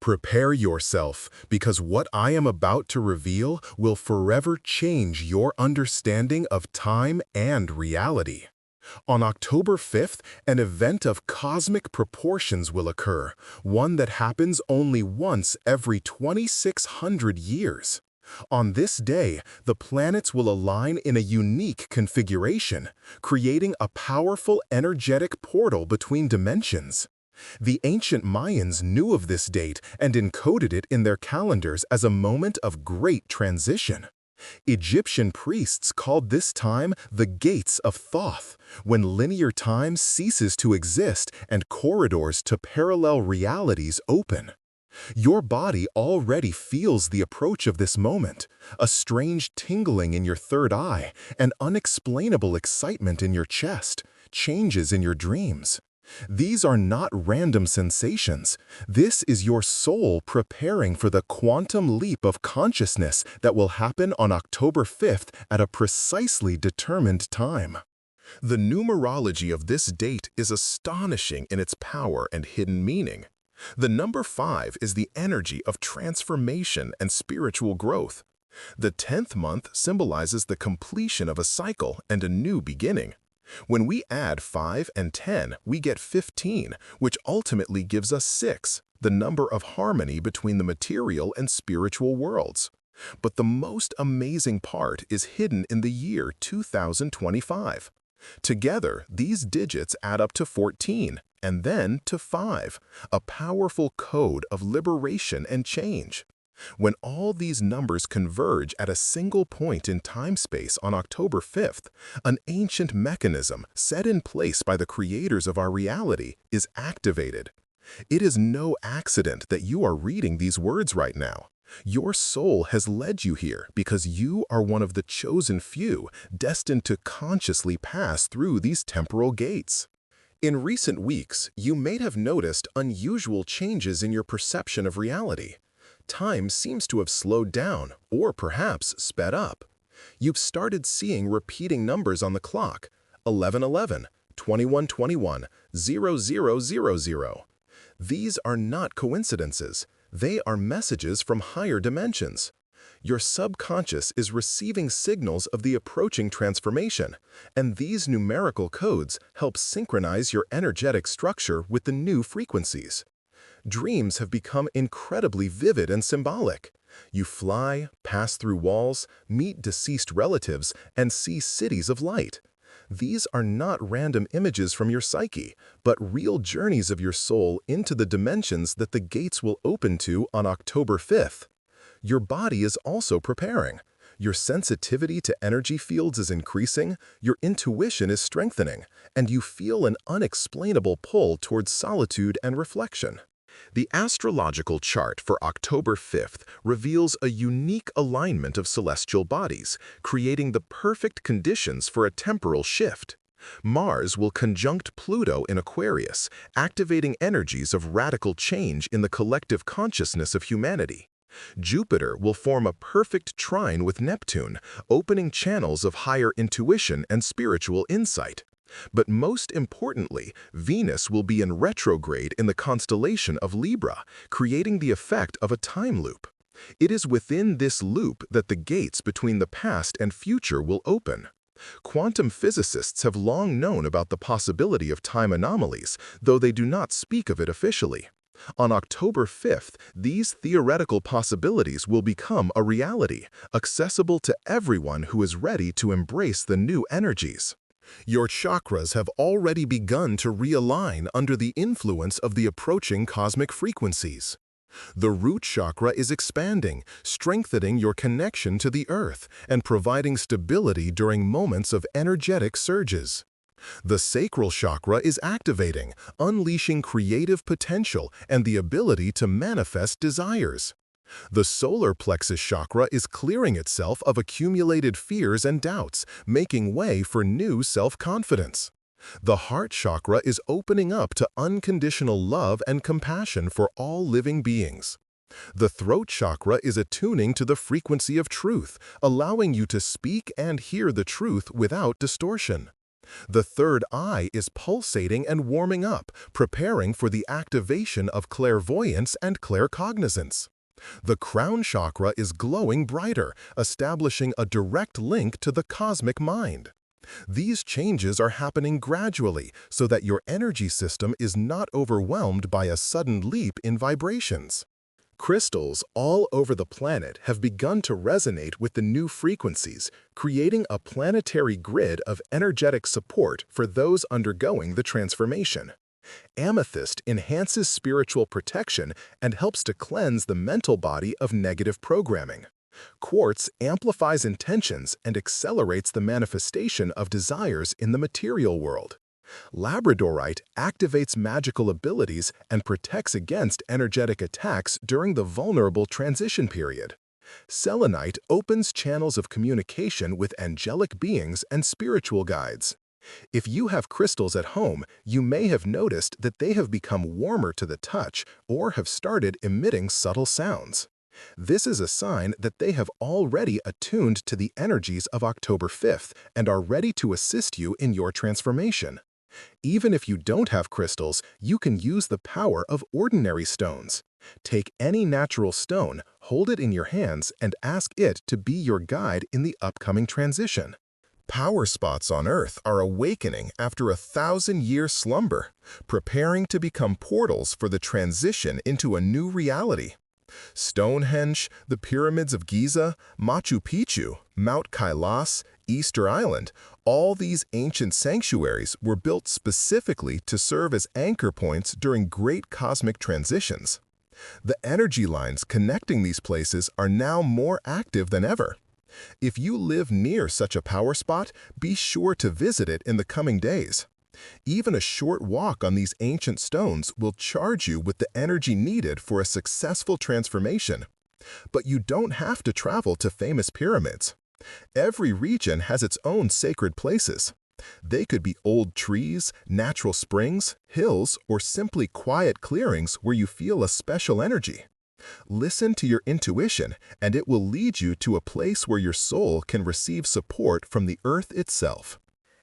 Prepare yourself, because what I am about to reveal will forever change your understanding of time and reality. On October 5th, an event of cosmic proportions will occur, one that happens only once every 2,600 years. On this day, the planets will align in a unique configuration, creating a powerful energetic portal between dimensions. The ancient Mayans knew of this date and encoded it in their calendars as a moment of great transition. Egyptian priests called this time the Gates of Thoth, when linear time ceases to exist and corridors to parallel realities open. Your body already feels the approach of this moment, a strange tingling in your third eye, an unexplainable excitement in your chest, changes in your dreams. These are not random sensations. This is your soul preparing for the quantum leap of consciousness that will happen on October 5th at a precisely determined time. The numerology of this date is astonishing in its power and hidden meaning. The number 5 is the energy of transformation and spiritual growth. The 10th month symbolizes the completion of a cycle and a new beginning. When we add 5 and 10, we get 15, which ultimately gives us 6, the number of harmony between the material and spiritual worlds. But the most amazing part is hidden in the year 2025. Together, these digits add up to 14, and then to 5, a powerful code of liberation and change. When all these numbers converge at a single point in time-space on October 5th, an ancient mechanism set in place by the creators of our reality is activated. It is no accident that you are reading these words right now. Your soul has led you here because you are one of the chosen few destined to consciously pass through these temporal gates. In recent weeks, you may have noticed unusual changes in your perception of reality. Time seems to have slowed down, or perhaps sped up. You've started seeing repeating numbers on the clock: 1111, 2121, 0000. These are not coincidences. They are messages from higher dimensions. Your subconscious is receiving signals of the approaching transformation, and these numerical codes help synchronize your energetic structure with the new frequencies. Dreams have become incredibly vivid and symbolic. You fly, pass through walls, meet deceased relatives, and see cities of light. These are not random images from your psyche, but real journeys of your soul into the dimensions that the gates will open to on October 5th. Your body is also preparing. Your sensitivity to energy fields is increasing, your intuition is strengthening, and you feel an unexplainable pull towards solitude and reflection. The astrological chart for October 5th reveals a unique alignment of celestial bodies, creating the perfect conditions for a temporal shift. Mars will conjunct Pluto in Aquarius, activating energies of radical change in the collective consciousness of humanity. Jupiter will form a perfect trine with Neptune, opening channels of higher intuition and spiritual insight. But most importantly, Venus will be in retrograde in the constellation of Libra, creating the effect of a time loop. It is within this loop that the gates between the past and future will open. Quantum physicists have long known about the possibility of time anomalies, though they do not speak of it officially. On October 5th, these theoretical possibilities will become a reality, accessible to everyone who is ready to embrace the new energies. Your chakras have already begun to realign under the influence of the approaching cosmic frequencies. The root chakra is expanding, strengthening your connection to the earth and providing stability during moments of energetic surges. The sacral chakra is activating, unleashing creative potential and the ability to manifest desires. The solar plexus chakra is clearing itself of accumulated fears and doubts, making way for new self-confidence. The heart chakra is opening up to unconditional love and compassion for all living beings. The throat chakra is attuning to the frequency of truth, allowing you to speak and hear the truth without distortion. The third eye is pulsating and warming up, preparing for the activation of clairvoyance and claircognizance. The crown chakra is glowing brighter, establishing a direct link to the cosmic mind. These changes are happening gradually so that your energy system is not overwhelmed by a sudden leap in vibrations. Crystals all over the planet have begun to resonate with the new frequencies, creating a planetary grid of energetic support for those undergoing the transformation. Amethyst enhances spiritual protection and helps to cleanse the mental body of negative programming. Quartz amplifies intentions and accelerates the manifestation of desires in the material world. Labradorite activates magical abilities and protects against energetic attacks during the vulnerable transition period. Selenite opens channels of communication with angelic beings and spiritual guides. If you have crystals at home, you may have noticed that they have become warmer to the touch or have started emitting subtle sounds. This is a sign that they have already attuned to the energies of October 5th and are ready to assist you in your transformation. Even if you don't have crystals, you can use the power of ordinary stones. Take any natural stone, hold it in your hands, and ask it to be your guide in the upcoming transition. Power spots on Earth are awakening after a 1,000-year slumber, preparing to become portals for the transition into a new reality. Stonehenge, the pyramids of Giza, Machu Picchu, Mount Kailas, Easter Island, all these ancient sanctuaries were built specifically to serve as anchor points during great cosmic transitions. The energy lines connecting these places are now more active than ever. If you live near such a power spot, be sure to visit it in the coming days. Even a short walk on these ancient stones will charge you with the energy needed for a successful transformation. But you don't have to travel to famous pyramids. Every region has its own sacred places. They could be old trees, natural springs, hills, or simply quiet clearings where you feel a special energy. Listen to your intuition, and it will lead you to a place where your soul can receive support from the earth itself.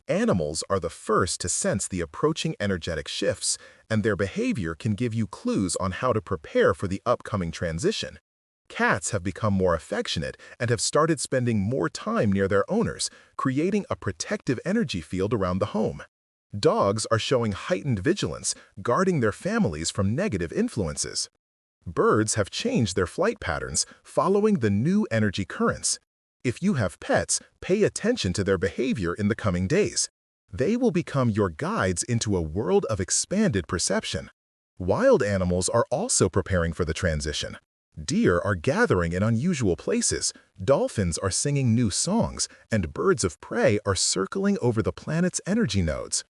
Animals are the first to sense the approaching energetic shifts, and their behavior can give you clues on how to prepare for the upcoming transition. Cats have become more affectionate and have started spending more time near their owners, creating a protective energy field around the home. Dogs are showing heightened vigilance, guarding their families from negative influences. Birds have changed their flight patterns, following the new energy currents. If you have pets, pay attention to their behavior in the coming days. They will become your guides into a world of expanded perception. Wild animals are also preparing for the transition. Deer are gathering in unusual places, dolphins are singing new songs, and birds of prey are circling over the planet's energy nodes.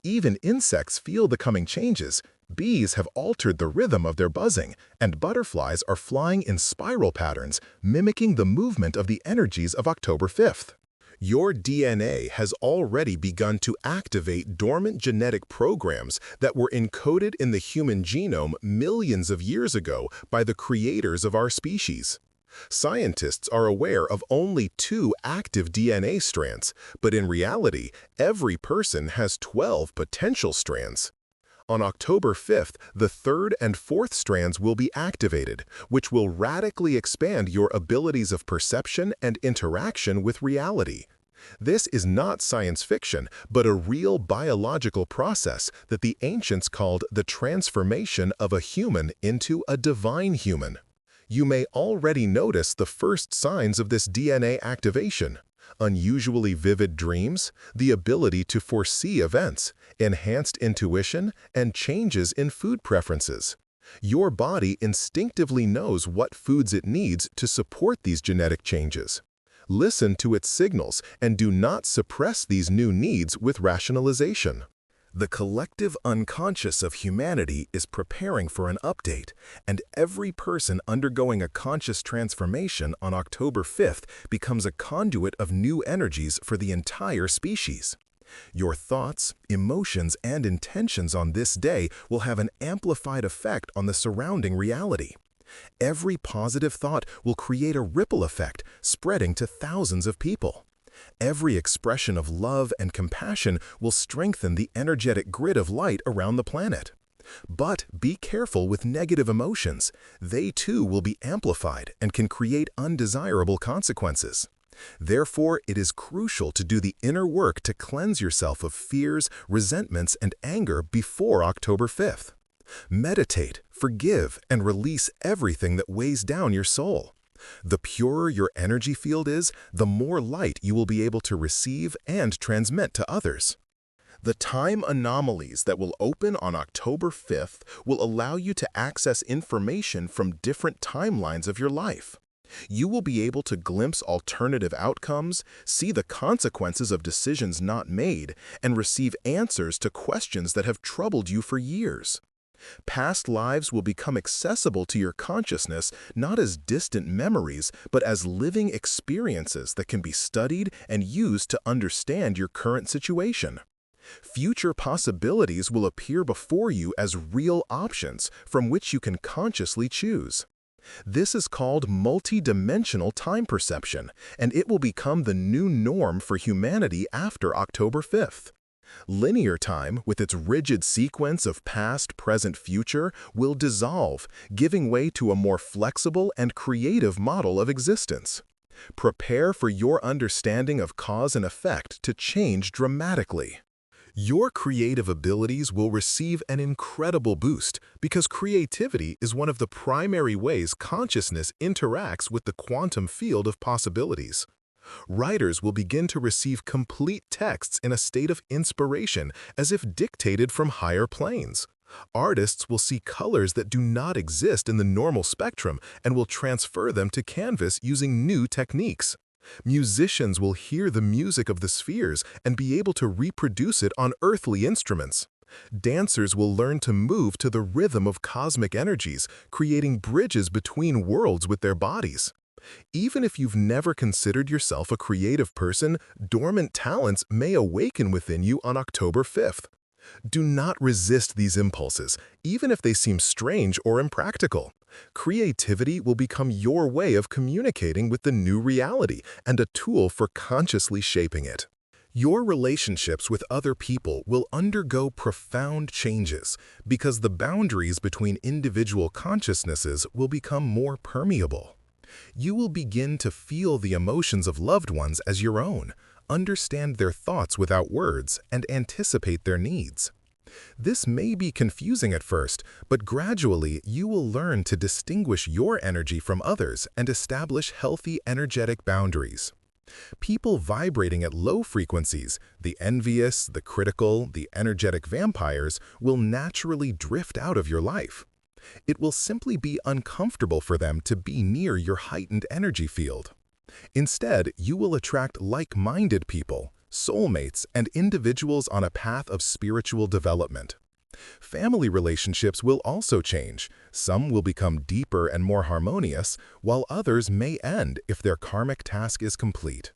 Even insects feel the coming changes. Bees have altered the rhythm of their buzzing, and butterflies are flying in spiral patterns, mimicking the movement of the energies of October 5th. Your DNA has already begun to activate dormant genetic programs that were encoded in the human genome millions of years ago by the creators of our species. Scientists are aware of only 2 active DNA strands, but in reality, every person has 12 potential strands. On October 5th, the 3rd and 4th strands will be activated, which will radically expand your abilities of perception and interaction with reality. This is not science fiction, but a real biological process that the ancients called the transformation of a human into a divine human. You may already notice the first signs of this DNA activation. Unusually vivid dreams, the ability to foresee events, enhanced intuition, and changes in food preferences. Your body instinctively knows what foods it needs to support these genetic changes. Listen to its signals and do not suppress these new needs with rationalization. The collective unconscious of humanity is preparing for an update, and every person undergoing a conscious transformation on October 5th becomes a conduit of new energies for the entire species. Your thoughts, emotions, and intentions on this day will have an amplified effect on the surrounding reality. Every positive thought will create a ripple effect, spreading to thousands of people. Every expression of love and compassion will strengthen the energetic grid of light around the planet. But be careful with negative emotions. They too will be amplified and can create undesirable consequences. Therefore, it is crucial to do the inner work to cleanse yourself of fears, resentments, and anger before October 5th. Meditate, forgive, and release everything that weighs down your soul. The purer your energy field is, the more light you will be able to receive and transmit to others. The time anomalies that will open on October 5th will allow you to access information from different timelines of your life. You will be able to glimpse alternative outcomes, see the consequences of decisions not made, and receive answers to questions that have troubled you for years. Past lives will become accessible to your consciousness not as distant memories, but as living experiences that can be studied and used to understand your current situation. Future possibilities will appear before you as real options from which you can consciously choose. This is called multi-dimensional time perception, and it will become the new norm for humanity after October 5th. Linear time, with its rigid sequence of past, present, future, will dissolve, giving way to a more flexible and creative model of existence. Prepare for your understanding of cause and effect to change dramatically. Your creative abilities will receive an incredible boost because creativity is one of the primary ways consciousness interacts with the quantum field of possibilities. Writers will begin to receive complete texts in a state of inspiration as if dictated from higher planes. Artists will see colors that do not exist in the normal spectrum and will transfer them to canvas using new techniques. Musicians will hear the music of the spheres and be able to reproduce it on earthly instruments. Dancers will learn to move to the rhythm of cosmic energies, creating bridges between worlds with their bodies. Even if you've never considered yourself a creative person, dormant talents may awaken within you on October 5th. Do not resist these impulses, even if they seem strange or impractical. Creativity will become your way of communicating with the new reality and a tool for consciously shaping it. Your relationships with other people will undergo profound changes because the boundaries between individual consciousnesses will become more permeable. You will begin to feel the emotions of loved ones as your own, understand their thoughts without words, and anticipate their needs. This may be confusing at first, but gradually you will learn to distinguish your energy from others and establish healthy energetic boundaries. People vibrating at low frequencies, the envious, the critical, the energetic vampires, will naturally drift out of your life. It will simply be uncomfortable for them to be near your heightened energy field. Instead, you will attract like-minded people, soulmates, and individuals on a path of spiritual development. Family relationships will also change. Some will become deeper and more harmonious, while others may end if their karmic task is complete.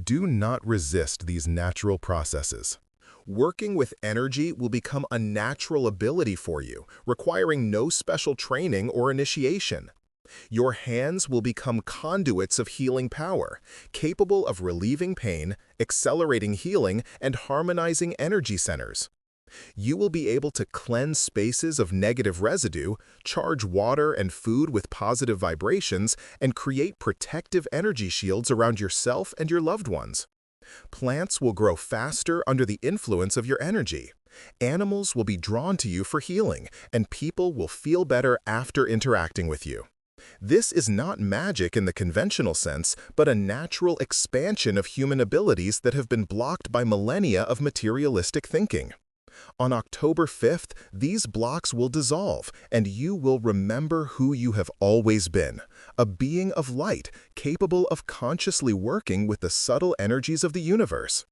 Do not resist these natural processes. Working with energy will become a natural ability for you, requiring no special training or initiation. Your hands will become conduits of healing power, capable of relieving pain, accelerating healing, and harmonizing energy centers. You will be able to cleanse spaces of negative residue, charge water and food with positive vibrations, and create protective energy shields around yourself and your loved ones. Plants will grow faster under the influence of your energy. Animals will be drawn to you for healing, and people will feel better after interacting with you. This is not magic in the conventional sense, but a natural expansion of human abilities that have been blocked by millennia of materialistic thinking. On October 5th, these blocks will dissolve, and you will remember who you have always been, a being of light capable of consciously working with the subtle energies of the universe.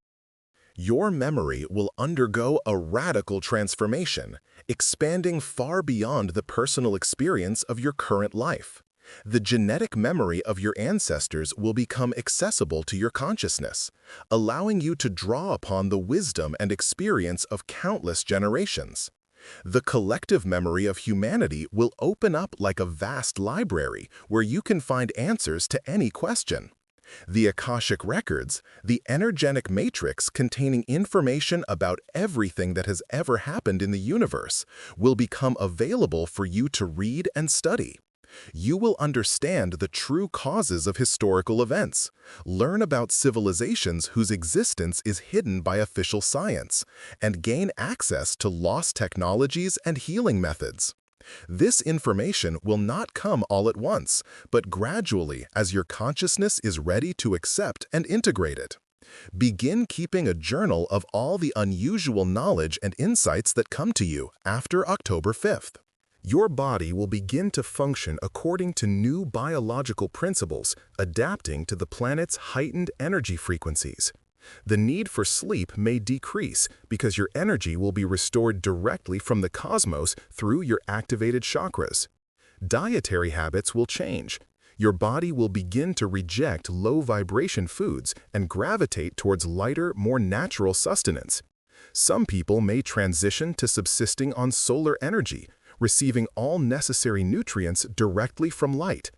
Your memory will undergo a radical transformation, expanding far beyond the personal experience of your current life. The genetic memory of your ancestors will become accessible to your consciousness, allowing you to draw upon the wisdom and experience of countless generations. The collective memory of humanity will open up like a vast library where you can find answers to any question. The Akashic Records, the energetic matrix containing information about everything that has ever happened in the universe, will become available for you to read and study. You will understand the true causes of historical events, learn about civilizations whose existence is hidden by official science, and gain access to lost technologies and healing methods. This information will not come all at once, but gradually as your consciousness is ready to accept and integrate it. Begin keeping a journal of all the unusual knowledge and insights that come to you after October 5th. Your body will begin to function according to new biological principles, adapting to the planet's heightened energy frequencies. The need for sleep may decrease because your energy will be restored directly from the cosmos through your activated chakras. Dietary habits will change. Your body will begin to reject low-vibration foods and gravitate towards lighter, more natural sustenance. Some people may transition to subsisting on solar energy, receiving all necessary nutrients directly from light.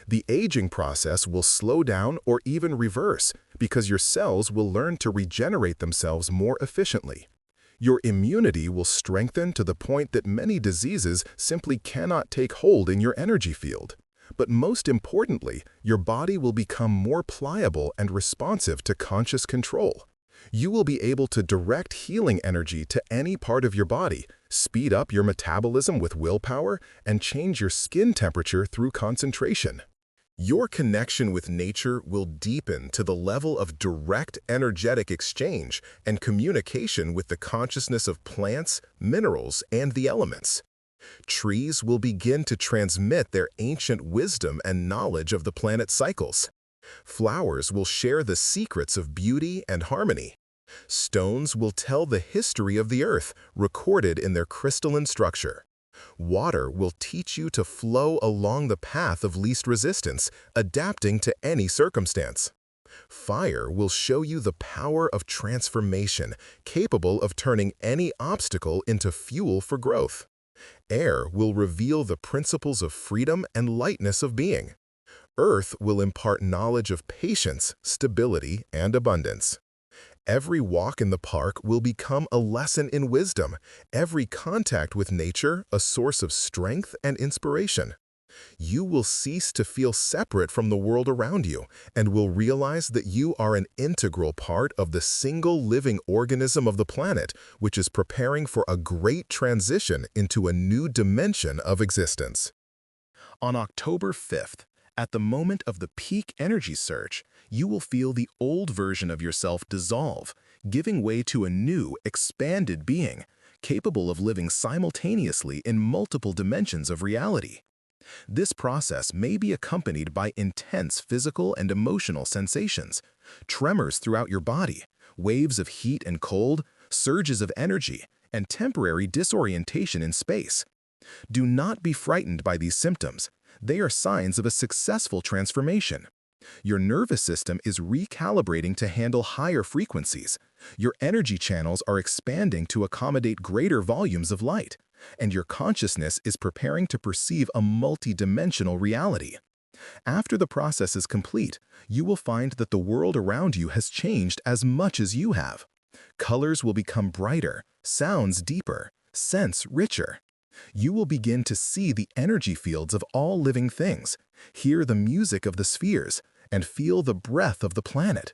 The aging process will slow down or even reverse because your cells will learn to regenerate themselves more efficiently. Your immunity will strengthen to the point that many diseases simply cannot take hold in your energy field. But most importantly, your body will become more pliable and responsive to conscious control. You will be able to direct healing energy to any part of your body, speed up your metabolism with willpower, and change your skin temperature through concentration. Your connection with nature will deepen to the level of direct energetic exchange and communication with the consciousness of plants, minerals, and the elements. Trees will begin to transmit their ancient wisdom and knowledge of the planet's cycles. Flowers will share the secrets of beauty and harmony. Stones will tell the history of the earth, recorded in their crystalline structure. Water will teach you to flow along the path of least resistance, adapting to any circumstance. Fire will show you the power of transformation, capable of turning any obstacle into fuel for growth. Air will reveal the principles of freedom and lightness of being. Earth will impart knowledge of patience, stability, and abundance. Every walk in the park will become a lesson in wisdom, every contact with nature a source of strength and inspiration. You will cease to feel separate from the world around you and will realize that you are an integral part of the single living organism of the planet, which is preparing for a great transition into a new dimension of existence. On October 5th, at the moment of the peak energy surge, you will feel the old version of yourself dissolve, giving way to a new, expanded being, capable of living simultaneously in multiple dimensions of reality. This process may be accompanied by intense physical and emotional sensations, tremors throughout your body, waves of heat and cold, surges of energy, and temporary disorientation in space. Do not be frightened by these symptoms. They are signs of a successful transformation. Your nervous system is recalibrating to handle higher frequencies. Your energy channels are expanding to accommodate greater volumes of light, and your consciousness is preparing to perceive a multidimensional reality. After the process is complete, you will find that the world around you has changed as much as you have. Colors will become brighter, sounds deeper, scents richer. You will begin to see the energy fields of all living things, hear the music of the spheres, and feel the breath of the planet.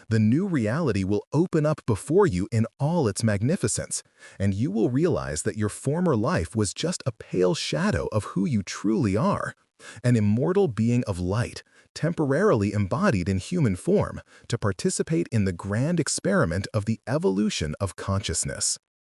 The new reality will open up before you in all its magnificence, and you will realize that your former life was just a pale shadow of who you truly are, an immortal being of light, temporarily embodied in human form to participate in the grand experiment of the evolution of consciousness.